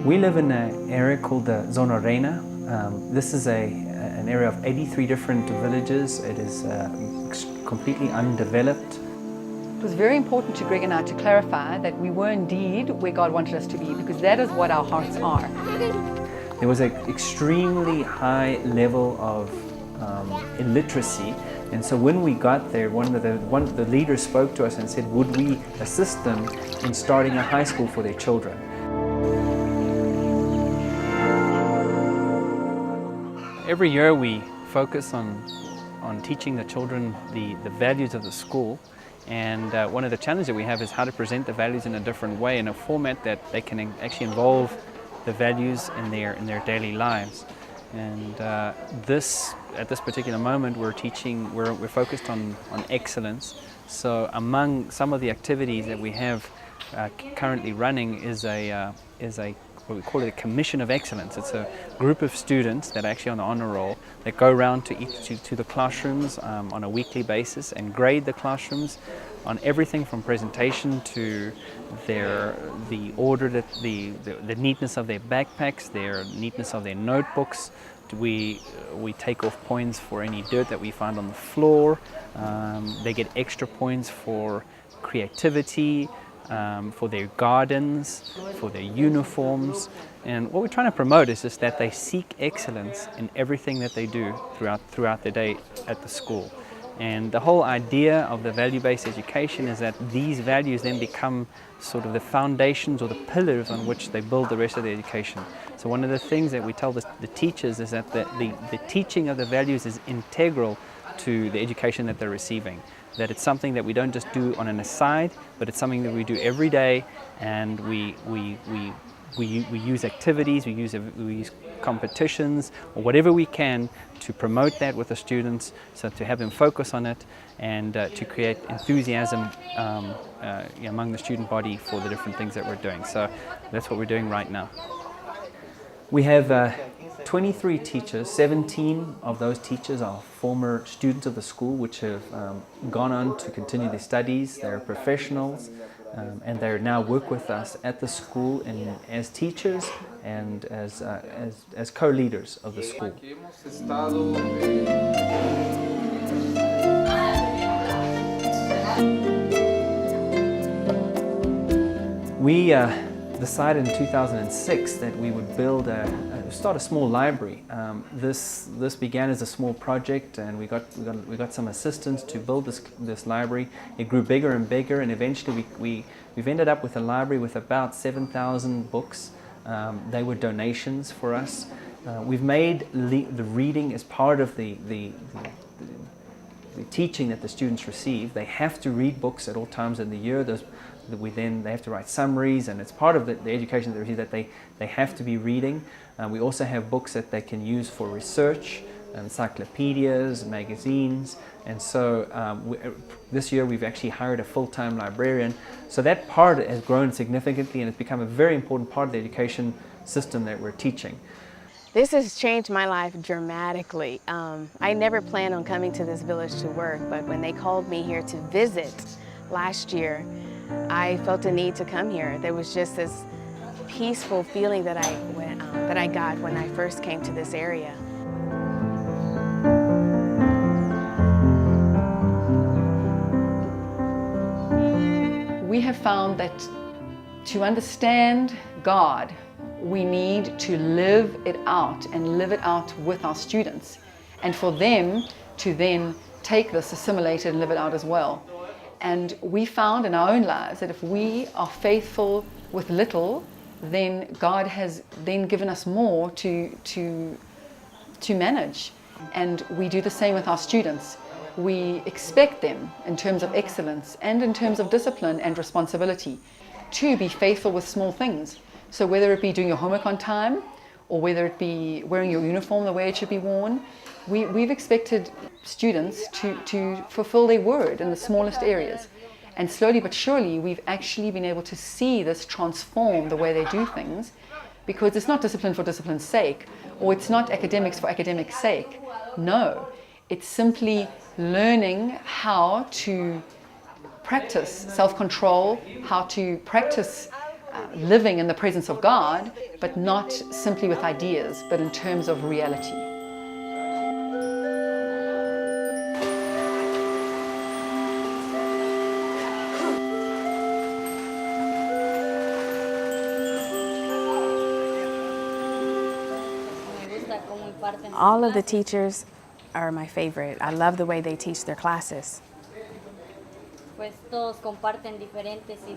We live in an area called the Zona Reina. This is an area of 83 different villages. It is completely undeveloped. It was very important to Greg and I to clarify that we were indeed where God wanted us to be, because that is what our hearts are. There was an extremely high level of illiteracy, and so when we got there, one of the leaders spoke to us and said, would we assist them in starting a high school for their children? Every year we focus on teaching the children the values of the school, and one of the challenges that we have is how to present the values in a different way, in a format that they can actually involve the values in their daily lives. And at this particular moment we're focused on excellence. So among some of the activities that we have currently running is what we call it a Commission of Excellence. It's a group of students that are actually on the honor roll that go around to the classrooms on a weekly basis and grade the classrooms on everything from presentation to the order, the neatness of their backpacks, their neatness of their notebooks. We take off points for any dirt that we find on the floor. They get extra points for creativity, for their gardens, for their uniforms. And what we're trying to promote is just that they seek excellence in everything that they do throughout the day at the school. And the whole idea of the value-based education is that these values then become sort of the foundations or the pillars on which they build the rest of the education. So one of the things that we tell the teachers is that the teaching of the values is integral to the education that they're receiving. That it's something that we don't just do on an aside, but it's something that we do every day, and we use activities, we use competitions, or whatever we can to promote that with the students, so to have them focus on it and to create enthusiasm among the student body for the different things that we're doing. So that's what we're doing right now. We have 23 teachers. 17 of those teachers are former students of the school, which have gone on to continue their studies. They're professionals, and they now work with us at the school as teachers and as co-leaders of the school. We decided in 2006 that we would start a small library. This began as a small project, and we got some assistance to build this library. It grew bigger and bigger, and eventually we've ended up with a library with about 7,000 books. They were donations for us. We've made the reading as part of the teaching that the students receive. They have to read books at all times in the year. They have to write summaries, and it's part of the education that they receive that they have to be reading. We also have books that they can use for research, encyclopedias, magazines, and so this year we've actually hired a full-time librarian. So that part has grown significantly, and it's become a very important part of the education system that we're teaching. This has changed my life dramatically. I never planned on coming to this village to work, but when they called me here to visit last year, I felt a need to come here. There was just this peaceful feeling that I got when I first came to this area. We have found that to understand God, we need to live it out and live it out with our students, and for them to then take this, assimilate it, and live it out as well. And we found in our own lives that if we are faithful with little, then God has then given us more to manage. And we do the same with our students. We expect them in terms of excellence and in terms of discipline and responsibility to be faithful with small things. So whether it be doing your homework on time, or whether it be wearing your uniform the way it should be worn, we've expected students to fulfill their word in the smallest areas. And slowly but surely, we've actually been able to see this transform the way they do things, because it's not discipline for discipline's sake, or it's not academics for academics' sake. No, it's simply learning how to practice self-control, how to practice living in the presence of God, but not simply with ideas, but in terms of reality. All of the teachers are my favorite. I love the way they teach their classes.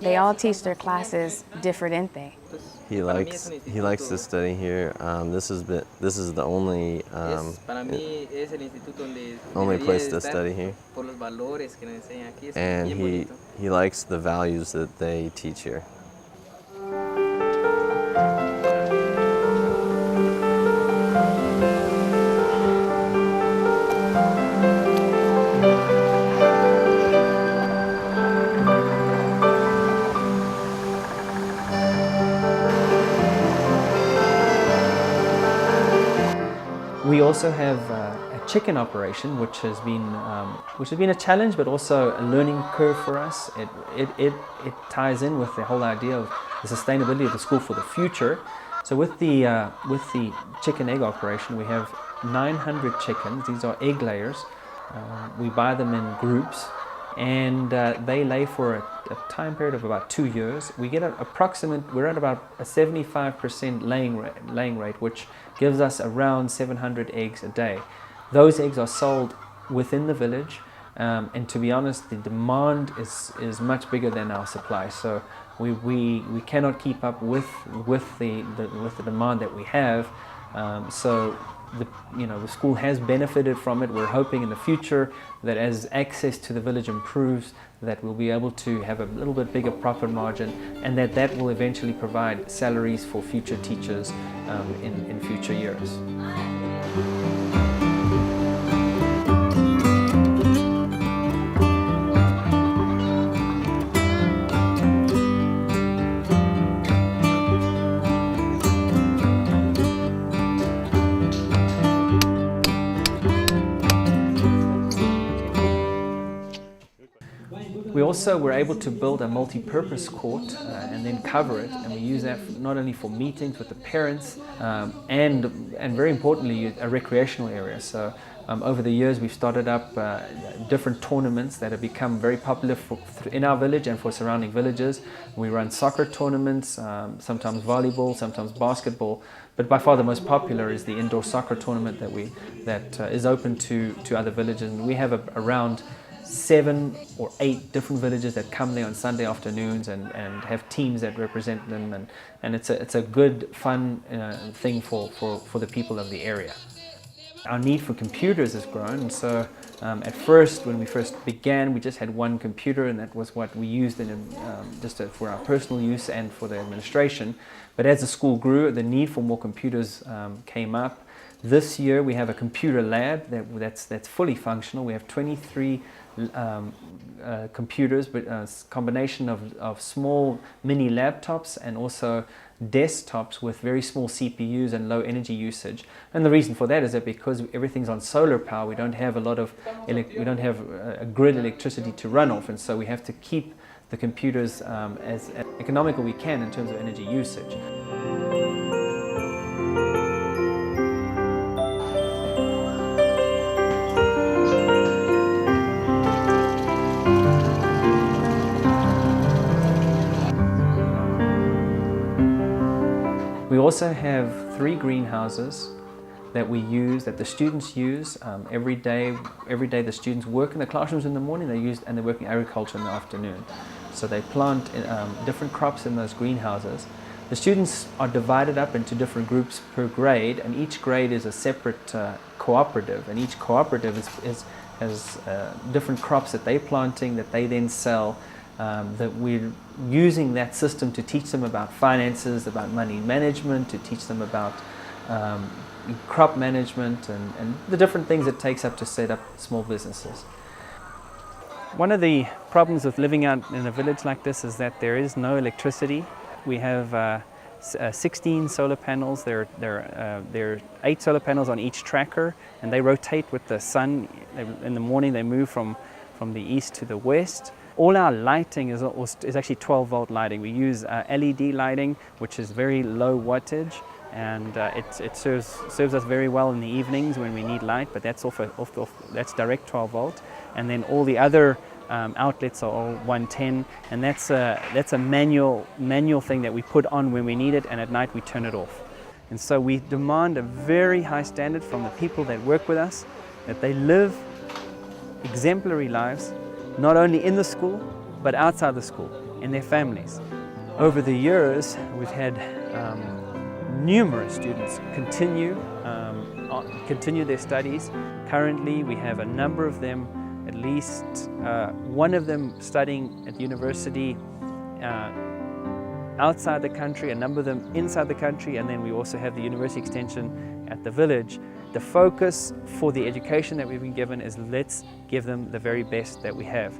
They all teach their classes diferente. He likes to study here. This is the only place to study here. And he likes the values that they teach here. We also have a chicken operation, which has been a challenge, but also a learning curve for us. It ties in with the whole idea of the sustainability of the school for the future. So with the chicken egg operation, we have 900 chickens. These are egg layers. We buy them in groups, and they lay for a time period of about 2 years. We get we're at about a 75% laying rate, which gives us around 700 eggs a day. Those eggs are sold within the village, and to be honest, the demand is much bigger than our supply. So we cannot keep up with the demand that we have. So the school has benefited from it. We're hoping in the future that as access to the village improves, that we'll be able to have a little bit bigger profit margin, and that will eventually provide salaries for future teachers in future years. We also were able to build a multi-purpose court and then cover it, and we use that not only for meetings with the parents and very importantly a recreational area. So over the years we've started up different tournaments that have become very popular in our village and for surrounding villages. We run soccer tournaments, sometimes volleyball, sometimes basketball, but by far the most popular is the indoor soccer tournament that is open to other villages, and we have around 7 or 8 different villages that come there on Sunday afternoons and have teams that represent them, and it's a good fun thing for the people of the area. Our need for computers has grown, and so at first, when we first began, we just had one computer, and that was what we used for our personal use and for the administration. But as the school grew, the need for more computers came up. This year we have a computer lab that's fully functional. We have 23 computers, but a combination of small mini laptops and also desktops with very small CPUs and low energy usage. And the reason for that is that because everything's on solar power, we don't have a grid electricity to run off, and so we have to keep the computers as economical we can in terms of energy usage. We also have 3 greenhouses that the students use every day. Every day the students work in the classrooms in the morning, and they work in agriculture in the afternoon. So they plant different crops in those greenhouses. The students are divided up into different groups per grade, and each grade is a separate cooperative, and each cooperative has different crops that they're planting that they then sell. That we're using that system to teach them about finances, about money management, to teach them about crop management and the different things it takes up to set up small businesses. One of the problems with living out in a village like this is that there is no electricity. We have 16 solar panels. There are 8 solar panels on each tracker, and they rotate with the sun. In the morning they move from the east to the west. All our lighting is actually 12-volt lighting. We use LED lighting, which is very low wattage, and it serves us very well in the evenings when we need light. But that's that's direct 12-volt, and then all the other outlets are all 110, and that's a manual thing that we put on when we need it, and at night we turn it off. And so we demand a very high standard from the people that work with us, that they live exemplary lives, not only in the school, but outside the school, in their families. Over the years, we've had numerous students continue their studies. Currently, we have a number of them, at least one of them studying at the university outside the country, a number of them inside the country, and then we also have the University Extension at the village. The focus for the education that we've been given is let's give them the very best that we have.